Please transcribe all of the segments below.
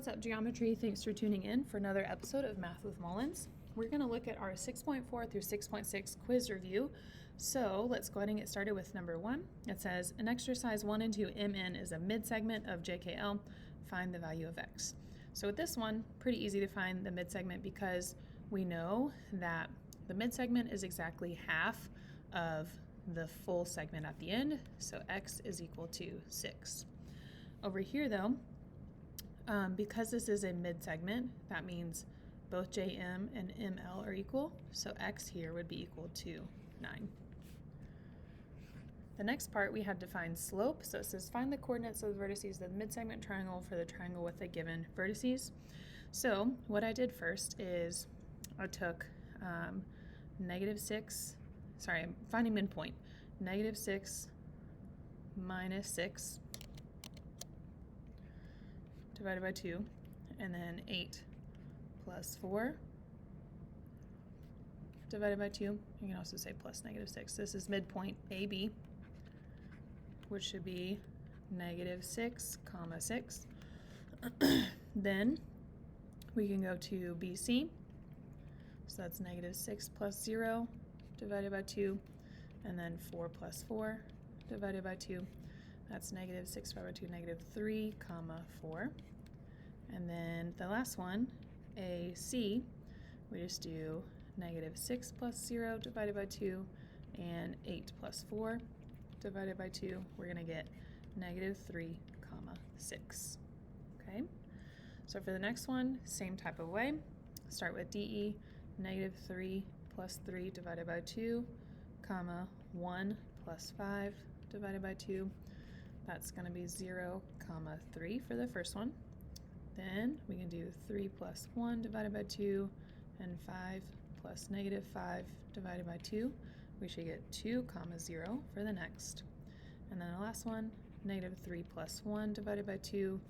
What's up, geometry? Thanks for tuning in for another episode of Math with Mullins. We're going to look at our 6.4 through 6.6 quiz review. So let's go ahead and get started with number 1. It says, in exercise 1 and 2, MN is a midsegment of JKL. Find the value of X. So with this one, pretty easy to find the midsegment because we know that the midsegment is exactly half of the full segment at the end. So X is equal to 6. Over here though, because this is a midsegment, that means both JM and ML are equal, so X here would be equal to 9. The next part, we had to find slope, so it says find the coordinates of the vertices of the midsegment triangle for the triangle with the given vertices. So what I did first is I took I'm finding midpoint, -6 minus 6 divided by 2, and then 8 plus 4 divided by 2. You can also say plus -6. This is midpoint AB, which should be -6, 6. Then we can go to BC. So that's -6 plus 0 divided by 2, and then 4 plus 4 divided by 2. That's -6 divided by 2, -3, 4. And then the last one, AC, we just do -6 plus 0 divided by 2 and 8 plus 4 divided by 2. We're going to get -3, 6. Okay, so for the next one, same type of way. Start with DE, -3 plus 3 divided by 2, 1 plus 5 divided by 2. That's going to be 0, 3 for the first one. Then we can do 3 plus 1 divided by 2 and 5 plus -5 divided by 2. We should get 2, 0 for the next. And then the last one, -3 plus 1 divided by 2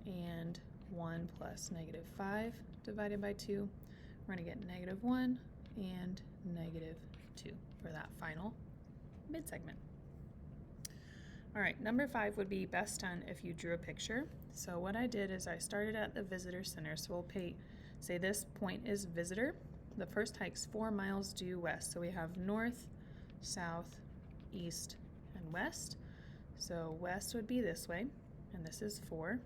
and 1 plus -5 divided by 2. We're going to get -1 and -2 for that final midsegment. All right, number 5 would be best done if you drew a picture. So what I did is I started at the visitor center. So we'll say this point is visitor. The first hike's 4 miles due west. So we have north, south, east, and west. So west would be this way, and this is 4.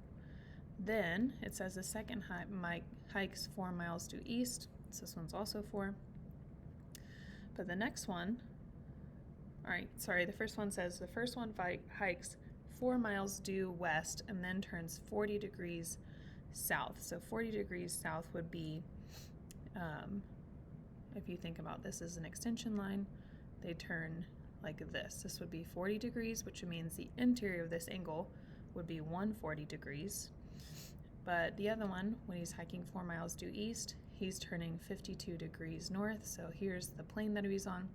Then it says the second hike's 4 miles due east. So this one's also 4. But the next one, the first one says the first one hikes 4 miles due west and then turns 40 degrees south. So 40 degrees south would be, if you think about this as an extension line, they turn like this. This would be 40 degrees, which means the interior of this angle would be 140 degrees. But the other one, when he's hiking 4 miles due east, he's turning 52 degrees north. So here's the plane that he's on,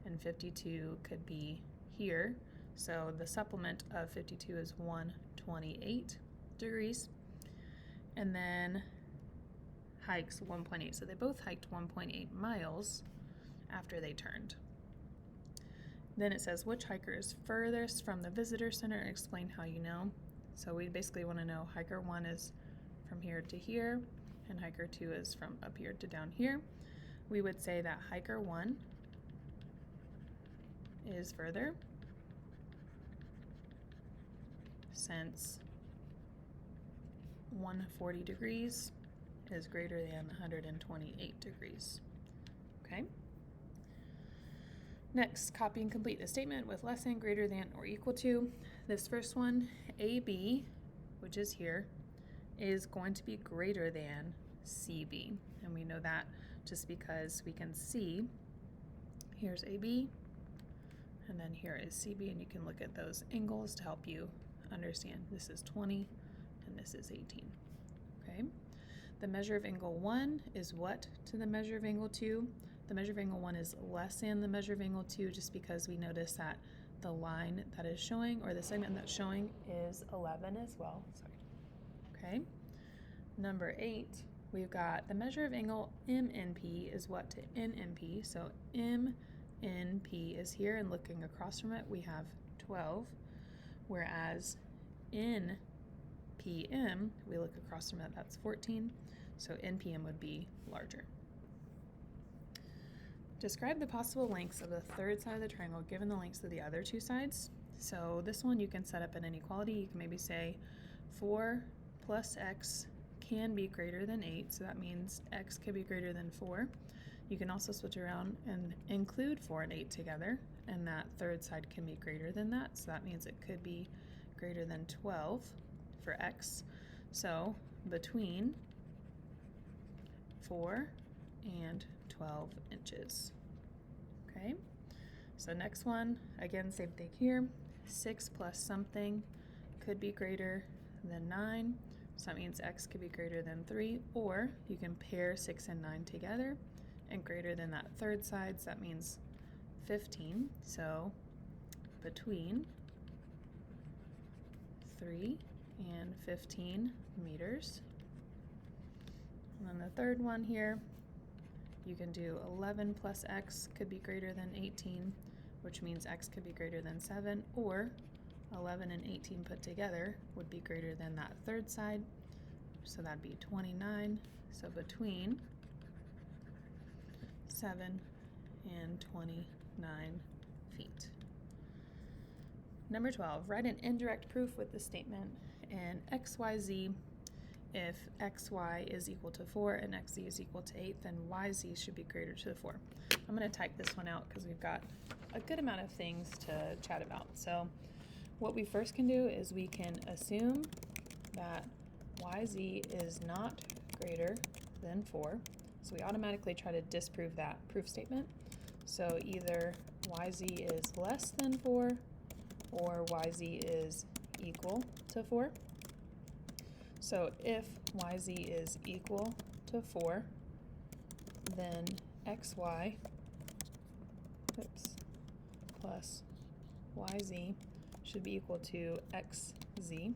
and 52 could be here. So the supplement of 52 is 128 degrees. And then hikes 1.8. So they both hiked 1.8 miles after they turned. Then it says which hiker is furthest from the visitor center and explain how you know. So we basically want to know hiker 1 is from here to here, and hiker 2 is from up here to down here. We would say that hiker 1 is further, since 140 degrees is greater than 128 degrees. Okay. Next, copy and complete the statement with less than, greater than, or equal to. This first one, AB, which is here, is going to be greater than CB. And we know that just because we can see, here's AB, and then here is CB, and you can look at those angles to help you understand. This is 20, and this is 18. Okay. The measure of angle 1 is what to the measure of angle 2? The measure of angle 1 is less than the measure of angle 2, just because we notice that the line that is showing, or the segment that's showing, is 11 as well. Okay. Number 8, we've got the measure of angle MNP is what to NNP. So MNP is here, and looking across from it, we have 12, whereas NP PM, we look across from it, that's 14. So NPM would be larger. Describe the possible lengths of the third side of the triangle given the lengths of the other two sides. So this one you can set up an inequality. You can maybe say 4 plus x can be greater than 8, so that means x could be greater than 4. You can also switch around and include 4 and 8 together, and that third side can be greater than that, so that means it could be greater than 12 for x. So between 4 and 12 inches. Okay, so next one, again, same thing here. 6 plus something could be greater than 9, so that means x could be greater than 3, or you can pair 6 and 9 together and greater than that third side, so that means 15. So between 3 and 15 meters. And then the third one here, you can do 11 plus x could be greater than 18, which means x could be greater than 7, or 11 and 18 put together would be greater than that third side, so that'd be 29. So between 7 and 29 feet. Number 12, write an indirect proof with the statement in XYZ. If xy is equal to 4 and xz is equal to 8, then yz should be greater to the 4. I'm going to type this one out because we've got a good amount of things to chat about. So what we first can do is we can assume that yz is not greater than 4. So we automatically try to disprove that proof statement. So either yz is less than 4 or yz is equal to 4. So if yz is equal to 4, then xy plus yz should be equal to xz,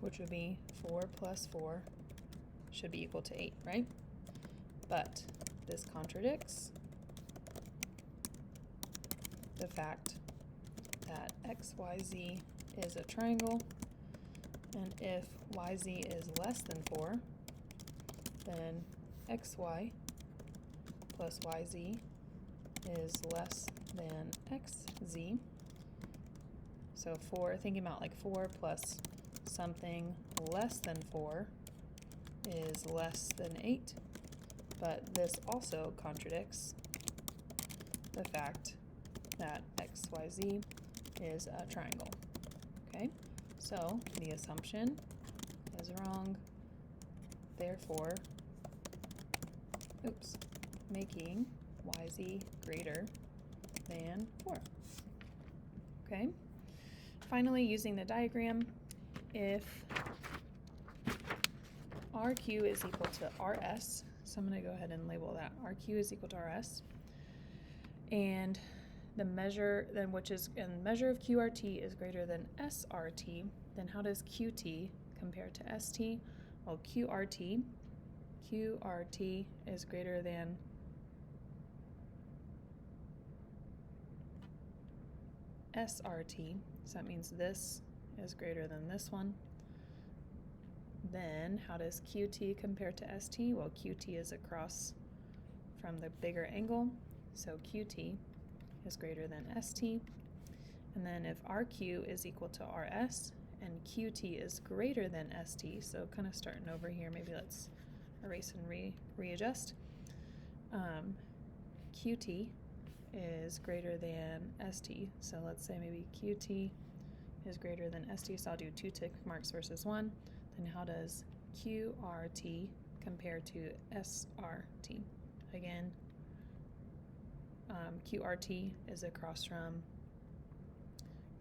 which would be 4 plus 4 should be equal to 8, right? But this contradicts the fact that xyz is a triangle, and if yz is less than 4, then xy plus yz is less than xz. So thinking about like 4 plus something less than 4 is less than 8, but this also contradicts the fact that xyz is a triangle. Okay, so the assumption is wrong, therefore, making yz greater than 4. Okay, finally, using the diagram, if RQ is equal to RS, so I'm going to go ahead and label that RQ is equal to RS, and the measure then measure of QRT is greater than SRT, then how does QT compare to ST? Well, QRT is greater than SRT, so that means this is greater than this one. Then how does QT compare to ST? Well, QT is across from the bigger angle, so QT is greater than ST. And then if RQ is equal to RS and QT is greater than ST, so kind of starting over here, maybe let's erase and readjust. QT is greater than ST, so let's say maybe QT is greater than ST, so I'll do 2 tick marks versus 1. Then how does QRT compare to SRT? Again, QRT is across from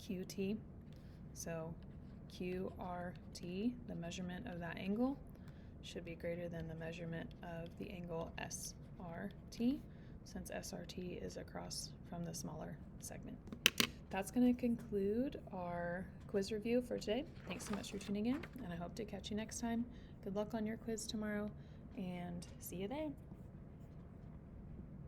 QT, so QRT, the measurement of that angle, should be greater than the measurement of the angle SRT, since SRT is across from the smaller segment. That's going to conclude our quiz review for today. Thanks so much for tuning in, and I hope to catch you next time. Good luck on your quiz tomorrow, and see you then.